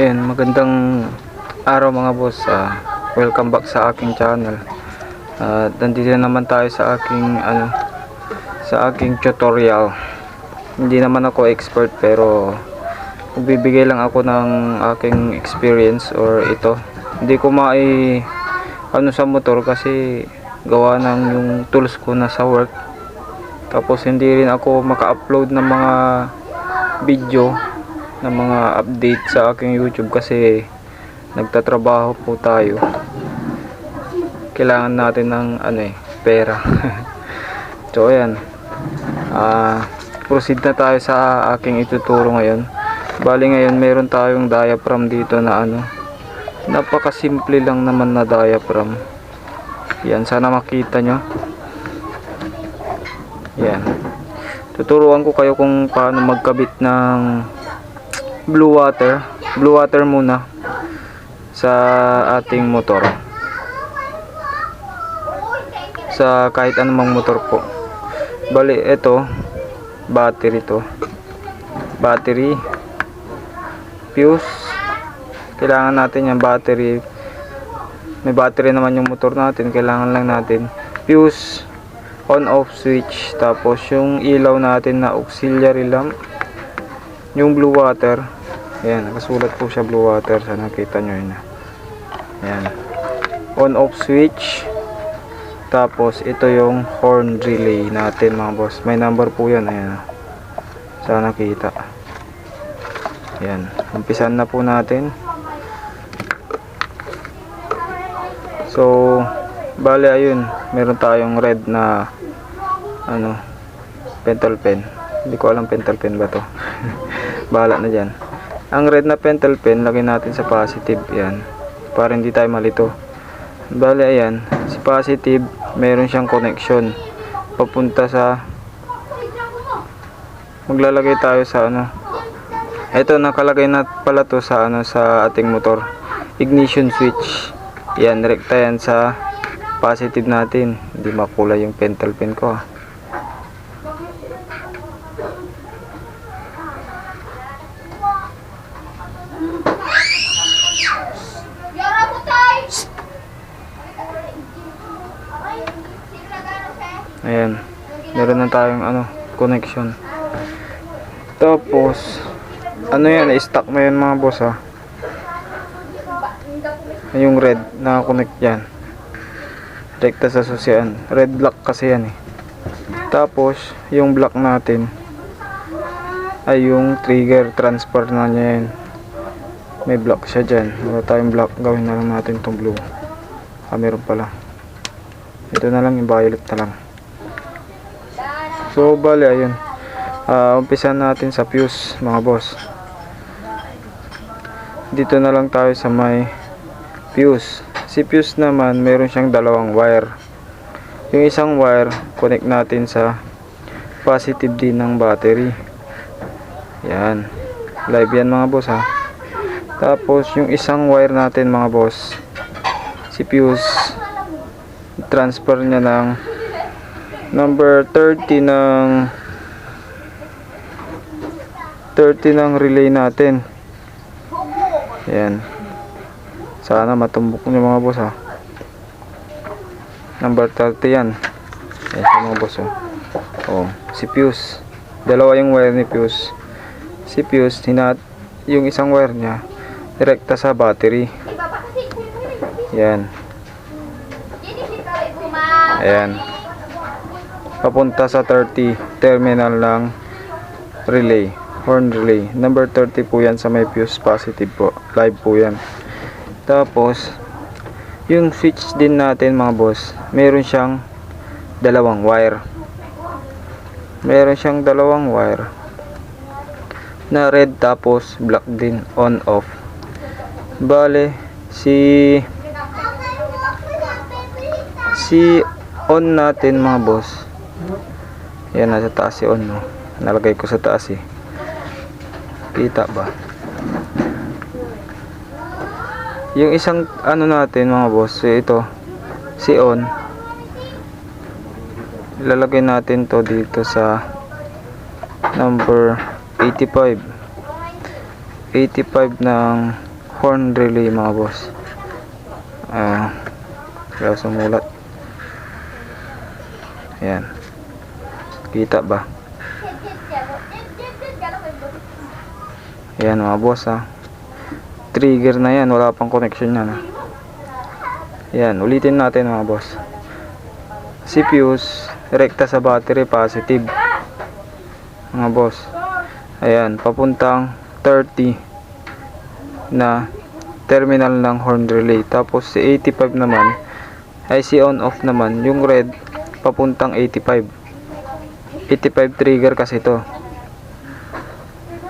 Ayun, magandang araw mga boss. Welcome back sa aking channel. Nandito naman tayo sa aking tutorial. Hindi naman ako expert, pero magbibigay lang ako ng aking experience or ito. Hindi ko sa motor kasi gawa ng yung tools ko na sa work. Tapos hindi rin ako maka-upload ng mga video ng mga update sa aking YouTube kasi nagtatrabaho po tayo. Kailangan natin ng pera. So ayan, proceed na tayo sa aking ituturo ngayon. Bali ngayon meron tayong diaphragm dito na napakasimple lang naman na diaphragm. Yan, sana makita nyo. Yan, tuturuan ko kayo kung paano magkabit ng blue water muna sa ating motor, sa kahit anumang motor po. Bali ito battery, fuse. Kailangan natin yung battery. May battery naman yung motor natin, kailangan lang natin fuse, on off switch, tapos yung ilaw natin na auxiliary lamp, yung blue water. Ayan, nakasulat po siya blue water. Sana nakita nyo yun. Ayan, on off switch. Tapos ito yung horn relay natin mga boss. May number po yan. Ayan, sana nakita. Ayan, umpisan na po natin. So bale ayun, meron tayong red na pentel pen. Hindi ko alam pentel pen ba to. Bahala na dyan. Ang red na pentel pen, lagay natin sa positive. Yan, para hindi tayo malito. Bale ayan, si positive meron siyang connection papunta sa, maglalagay tayo sa ito, nakalagay na pala to sa sa ating motor, ignition switch. Yan, rekta yan sa positive natin. Hindi makulay yung pentel pen ko. Ayan, meron na tayong connection. Tapos yan, i-stack mo yan mga boss yung red na connect yan direkta sa susian. Red black kasi yan Tapos yung black natin ay yung trigger transfer na niya yan. May black siya dyan. Wala tayong black, gawin na lang natin itong blue. Meron pala. Ito na lang, yung violet na lang. So bali ayun, umpisa natin sa fuse mga boss. Dito na lang tayo sa may fuse. Si fuse naman meron siyang dalawang wire. Yung isang wire connect natin sa positive din ng battery. Yan, live yan mga boss Tapos yung isang wire natin mga boss, si fuse, transfer niya ng number 30 ng relay natin. Yan, sana matumbok nyo mga boss number 30 yan. Ayan sa mga boss si fuse, dalawa yung wire ni fuse. Si fuse, yung isang wire nya direkta sa battery. Yan, ayan, papunta sa 30 terminal ng relay, horn relay. Number 30 po yan sa may fuse positive po. Live po yan. Tapos yung switch din natin mga boss, meron siyang dalawang wire. Na red tapos black din, on off. Bale si on natin mga boss. Yan, nasa taas si on nalagay ko sa taas kita ba? Yung isang natin mga boss, ito si on, ilalagay natin to dito sa number 85 ng horn relay mga boss. Kaya sumulat. Ayan. Kita ba? Ayan mga boss ha. Trigger na yan. Wala pang connection yan ha. Ayan. Ulitin natin mga boss. Si fuse, rekta sa battery, positive. Mga boss. Ayan. Papuntang 30 na terminal ng horn relay. Tapos si 85 naman ay si on off naman. Yung red papuntang 85 trigger kasi ito.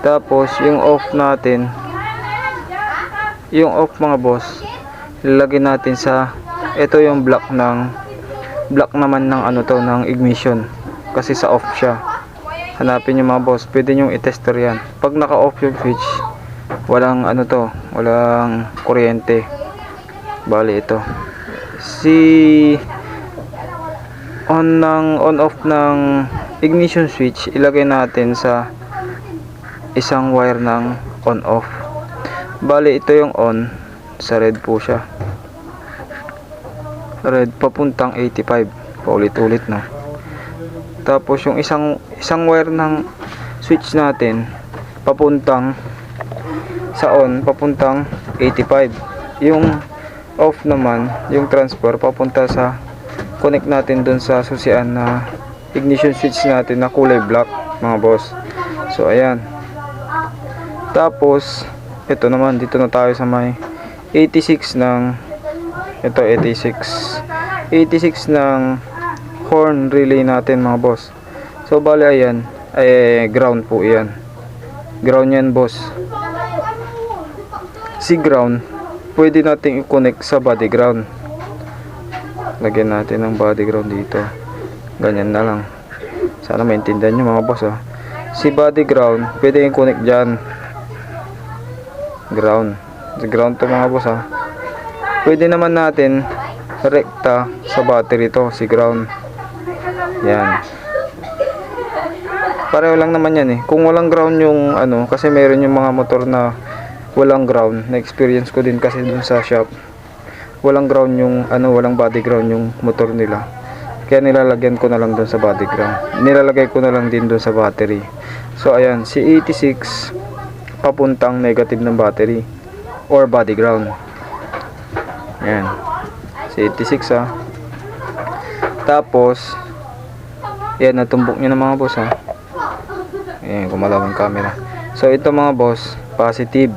Tapos yung off natin, yung off mga boss, ilalagay natin sa ito yung block naman ng ano to, ng ignition, kasi sa off siya. Hanapin nyo mga boss, pwede nyo i-tester yan. Pag naka off yung switch, walang ano to, walang kuryente. Bali ito si on off ng ignition switch, ilagay natin sa isang wire ng on off. Bali ito yung on, sa red po siya, red papuntang 85, paulit-ulit no. Tapos yung isang wire ng switch natin papuntang sa on, papuntang 85. Yung off naman, yung transfer papunta sa connect natin dun sa susian na ignition switch natin na kulay black mga boss. So ayan. Tapos ito naman, dito na tayo sa may 86 ng ito, 86 ng horn relay natin mga boss. So bali ayan, ay ground po yan. Ground yan boss. Si ground pwede nating i-connect sa body ground. Lagyan natin ng body ground dito. Ganyan na lang. Sana maintindihan nyo mga boss ha. Si body ground pwede i-connect dyan. Ground. Si ground to mga boss ha. Pwede naman natin rekta sa battery to, si ground. Yan. Pareho lang naman yan eh. Kung walang ground yung ano, kasi meron yung mga motor na walang ground, na experience ko din kasi dun sa shop. Walang ground yung ano, walang body ground yung motor nila. Kaya nilalagyan ko na lang dun sa body ground. Nilalagay ko na lang din dun sa battery. So ayan, si 86 papuntang negative ng battery or body ground. Ayan. Si 86 ha. Tapos yan, natumbok nyo na mga boss ha. Ayan, kumalaw ang camera. So ito mga boss, positive.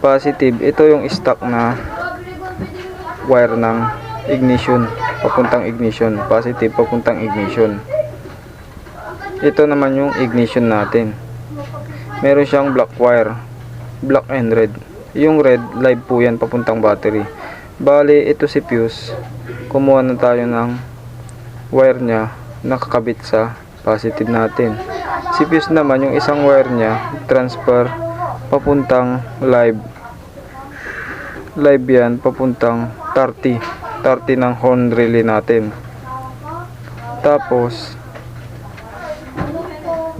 Ito yung stock na wire ng ignition, papuntang ignition. Positive papuntang ignition. Ito naman yung ignition natin. Meron siyang black wire, black and red. Yung red, live po yan papuntang battery. Bali ito si fuse, kumuha na tayo ng wire nya, nakakabit sa positive natin. Si fuse naman, yung isang wire nya transfer papuntang live yan papuntang 30 ng horn relay natin. Tapos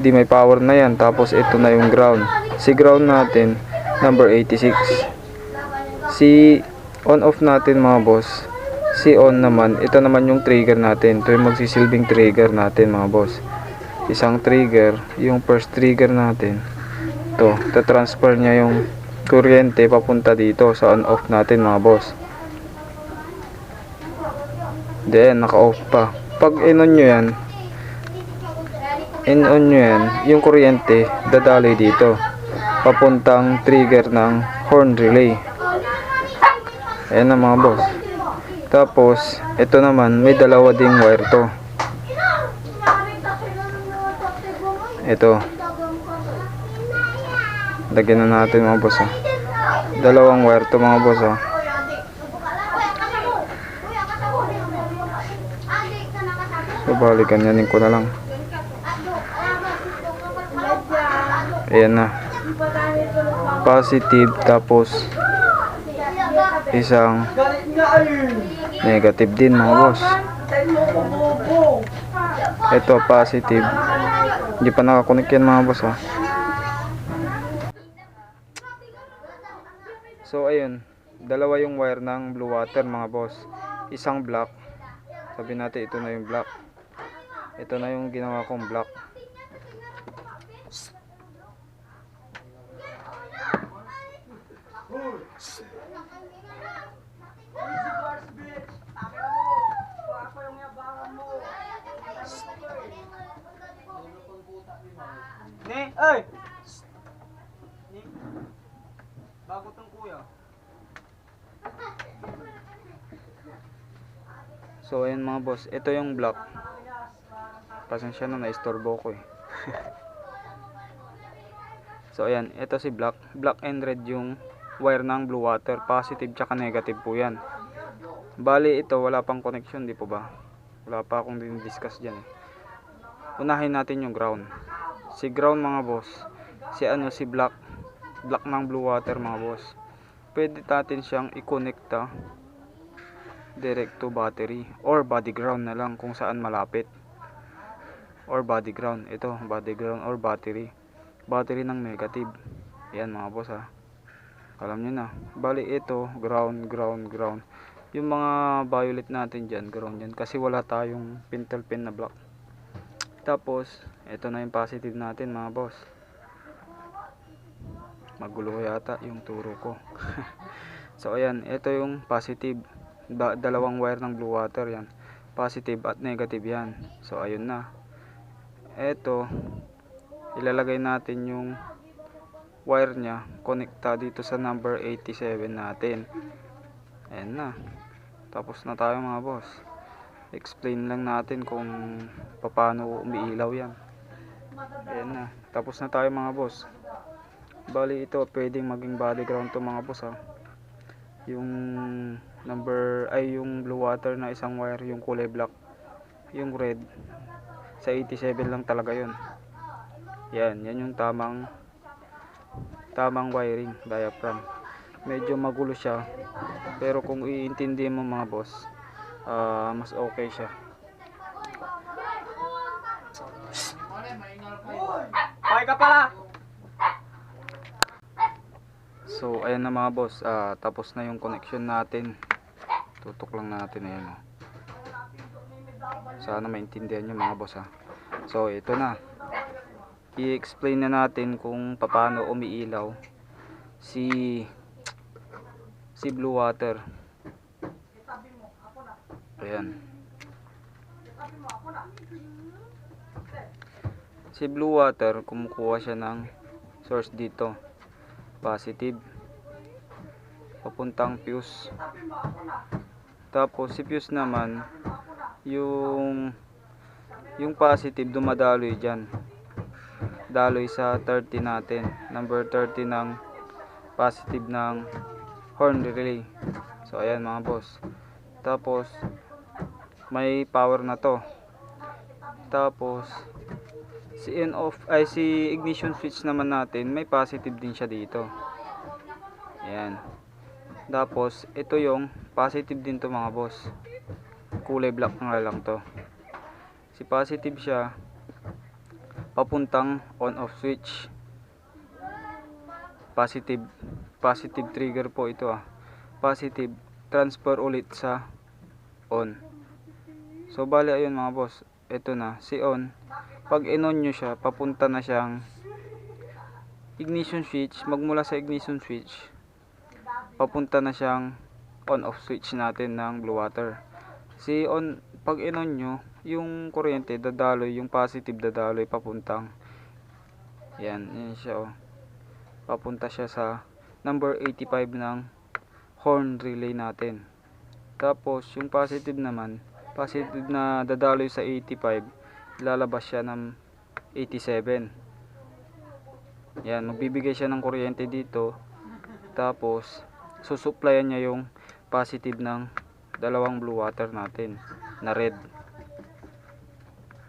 di may power na yan. Tapos ito na yung ground. Si ground natin number 86. Si on off natin mga boss, si on naman, ito naman yung trigger natin. Ito yung magsisilbing trigger natin mga boss. Isang trigger, yung first trigger natin, ito, transfer niya yung kuryente papunta dito sa on off natin mga boss. Then naka off pa. Pag in-on nyo yan, yung kuryente dadaloy dito papuntang trigger ng horn relay. Ayan na mga boss. Tapos ito naman, may dalawa ding wire to. Ito, lagyan na natin mga boss ha. Dalawang wire to mga boss ha. So balikan yanin ko na lang. Ayan na, positive, tapos isang negative din mga boss. Ito positive, hindi pa nakakunik yan mga boss ha. So ayun, dalawa yung wire ng blue water mga boss. Isang black. Sabi natin ito na yung black. Ito na yung ginawa kong black. Ni, ay! Ni, bago tong kuya. So ayun mga boss, ito yung black. Pasensya na, naistorbo ko eh. So ayan, ito si black. Black and red yung wire ng blue water. Positive tsaka negative po yan. Bali ito, wala pang connection, di po ba? Wala pa akong din-discuss dyan eh. Unahin natin yung ground. Si ground mga boss, si black. Black ng blue water mga boss. Pwede natin siyang i-connecta direct to battery or body ground na lang kung saan malapit. Or body ground. Ito, body ground or battery. Battery ng negative. Yan mga boss ha. Alam nyo na. Bali ito, ground. Yung mga violet natin dyan, ground yan. Kasi wala tayong pintel pin na black. Tapos, ito na yung positive natin mga boss. Magulo yata yung turo ko. So ayan, ito yung positive. Dalawang wire ng blue water yan. Positive at negative yan. So ayun na. Ito, ilalagay natin yung wire nya, konekta dito sa number 87 natin. Ayan na. Tapos na tayo mga boss. Explain lang natin kung paano umiilaw yan. Ayan na. Tapos na tayo mga boss. Bali ito, pwedeng maging body ground to mga boss ha. Yung yung blue water na isang wire, yung kulay black. Yung red, sa 87 lang talaga yun. Yan yung tamang wiring diaphragm. Medyo magulo siya, pero kung iintindi mo mga boss, mas okay siya. Hoy ka pala! So ayan na mga boss, tapos na yung connection natin. Tutok lang natin, ayan o. Sana maintindihan nyo mga boss ha. So ito na, i-explain na natin kung paano umiilaw si blue water. Ayan. Si blue water, kumukuha siya ng source dito, positive, papuntang fuse. Tapos si fuse naman, yung positive dumadaloy dyan, daloy sa 30 natin, number 30 ng positive ng horn relay. So ayan mga boss. Tapos may power na to. Tapos si ignition switch naman natin, may positive din siya dito. Ayan. Tapos ito yung positive din to mga boss. Kulay black nga lang to. Si positive siya, papuntang on off switch. Positive trigger po ito Positive transfer ulit sa on. So bali ayun mga boss, ito na si on. Pag in-on nyo siya, papunta na siyang ignition switch. Magmula sa ignition switch, papunta na siyang on off switch natin ng blue water. Si on, pag in-on nyo, yung kuryente dadaloy, yung positive dadaloy papuntang, yan siya papunta siya sa number 85 ng horn relay natin. Tapos yung positive naman, positive na dadaloy sa 85, lalabas siya ng 87. Yan, magbibigay siya ng kuryente dito. Tapos susuplayan niya yung positive ng dalawang blue water natin na red.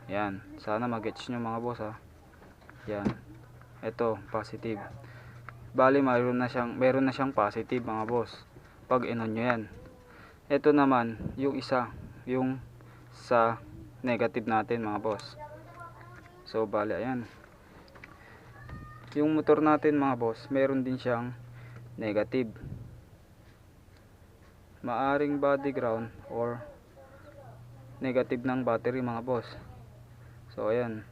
Yan, sana mag-gets nyo mga boss ha. Yan, ito positive. Bali meron na siyang positive mga boss pag in-on nyo yan. Ito naman yung isa, yung sa negative natin mga boss. So bali ayan, yung motor natin mga boss, meron din siyang negative. maaring body ground or negative ng battery mga boss. So ayan,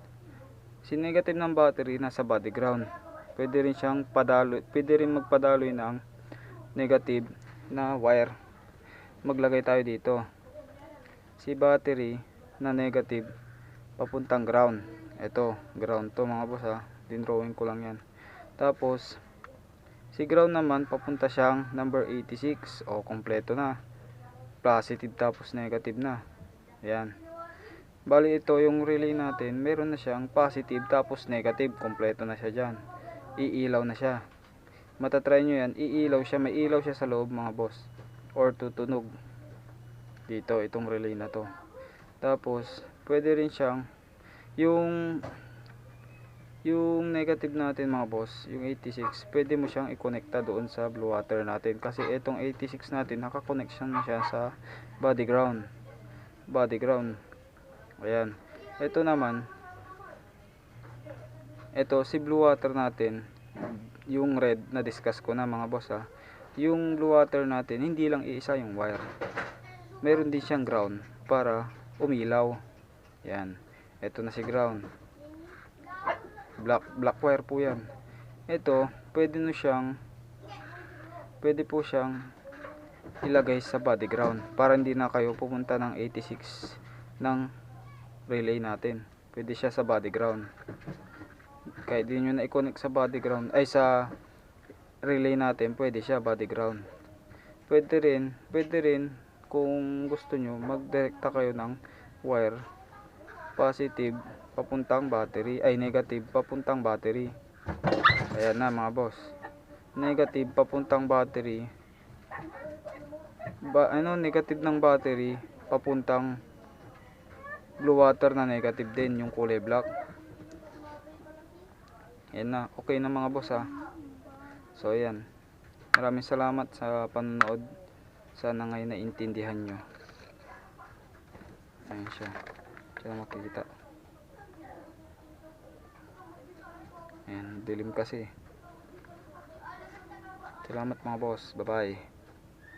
si negative ng battery nasa body ground. Pwede rin siyang padaloy, pwede rin magpadaloy ng negative na wire. Maglagay tayo dito. Si battery na negative papuntang ground. Ito, ground to mga boss ha. Dinrawing ko lang yan. Tapos si ground naman papunta siyang number 86. O kompleto na. Positive tapos negative na. Ayan. Bali ito yung relay natin, meron na siyang positive tapos negative. Kompleto na siya dyan. Iilaw na siya. Matatry nyo yan. Iilaw siya. May ilaw siya sa loob mga boss. Or tutunog. Dito itong relay na to. Tapos pwede rin siyang yung negative natin mga boss, yung 86, pwede mo siyang i-connecta doon sa blue water natin. Kasi itong 86 natin, naka-connection na siya sa body ground. Ayan. Ito naman, ito si blue water natin, yung red na discuss ko na mga boss ha. Yung blue water natin, hindi lang iisa yung wire. Meron din siyang ground para umilaw. Yan. Ito na si ground. Black wire po yan. Ito, pwede po siyang ilagay sa body ground para hindi na kayo pupunta ng 86 ng relay natin. Pwede siya sa body ground. Kahit di nyo na i-connect sa body ground, ay sa relay natin, pwede siya body ground. Pwede rin kung gusto nyo, magdirekta kayo ng wire positive papuntang battery, ay negative papuntang battery. Ayan na mga boss, negative papuntang battery, negative ng battery papuntang blue water na negative din, yung kulay black. Ayan na, okay na mga boss ha. So ayan, maraming salamat sa panonood. Sana ngayon naintindihan nyo. Ayan siya, kaya makikita. Ayan, dilim kasi. Salamat mga boss, bye bye.